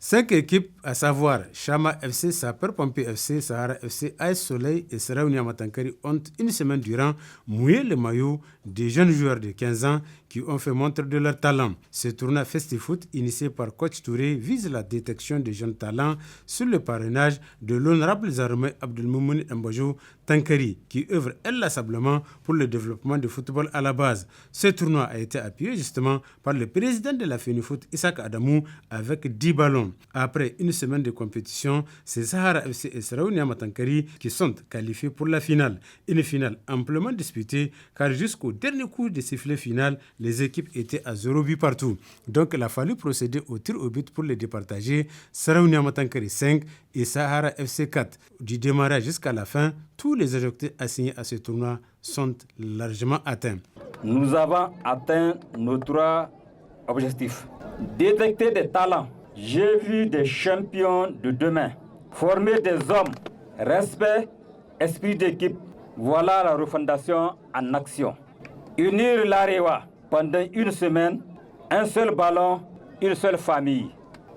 5 équipes, à savoir Chama FC, Sapeur-Pompier FC, Sahara FC, AS Soleil et Saraounia Matankari, ont une semaine durant mouillé le maillot des jeunes joueurs de 15 ans qui ont fait montre de leur talent. Ce tournoi Festifoot, initié par Coach Touré, vise la détection des jeunes talents sur le parrainage de l'honorable Zarmé Abdelmoumouni Mbajo Tankari, qui œuvre inlassablement pour le développement du football à la base. Ce tournoi a été appuyé justement par le président de la FENIFOOT, Isaac Adamou, avec 10 ballons. Après une semaine de compétition, c'est Sahara FC et Saraounia Matankari qui sont qualifiés pour la finale. Une finale amplement disputée car jusqu'au dernier coup de sifflet final, les équipes étaient à 0 but partout. Donc il a fallu procéder au tir au but pour les départager. Saraounia Matankari 5 et Sahara FC 4. Du démarrage jusqu'à la fin, tous les objectifs assignés à ce tournoi sont largement atteints. Nous avons atteint nos 3 objectifs. Détecter des talents. J'ai vu des champions de demain. Former des hommes. Respect, esprit d'équipe. Voilà la refondation en action. Unir l'Arewa pendant une semaine, un seul ballon, une seule famille.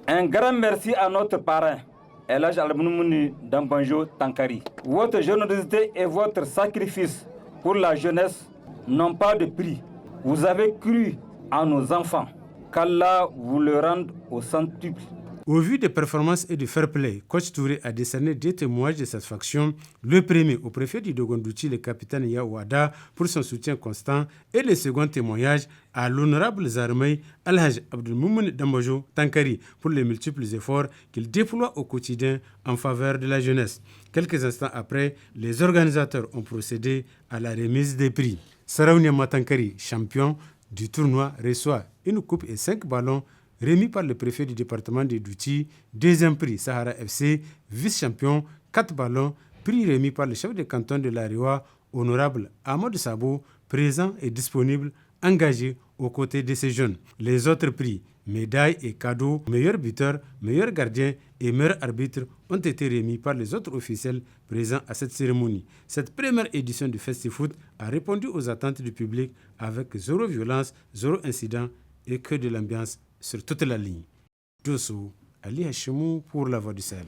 Un grand merci à notre parrain, Elhaj Abdelmoumouni Mbajo Tankari. Votre générosité et votre sacrifice pour la jeunesse n'ont pas de prix. Vous avez cru en nos enfants. Qu'Allah vous le rende au centuple. Au vu des performances et du fair play, Coach Touré a décerné 2 témoignages de satisfaction. Le premier au préfet du Dogondouchi, le capitaine Yawada, pour son soutien constant, et le second témoignage à l'honorable Zarmé Elhaj Abdelmoumouni Mbajo Tankari pour les multiples efforts qu'il déploie au quotidien en faveur de la jeunesse. Quelques instants après, les organisateurs ont procédé à la remise des prix. Saraounia Matankari, champion du tournoi, reçoit une coupe et 5 ballons remis par le préfet du département de Douti. Deuxième prix, Sahara FC, vice-champion, 4 ballons, prix remis par le chef de canton de l'Arewa, honorable Amadou Sabo, présent et disponible, engagé aux côtés de ces jeunes. Les autres prix, médailles et cadeaux, meilleur buteur, meilleur gardien et meilleur arbitre ont été remis par les autres officiels présents à cette cérémonie. Cette première édition du Festifoot a répondu aux attentes du public avec 0 violence, 0 incident et que de l'ambiance sur toute la ligne. Dosso, Ali Hachemou pour la Voix du Sahel.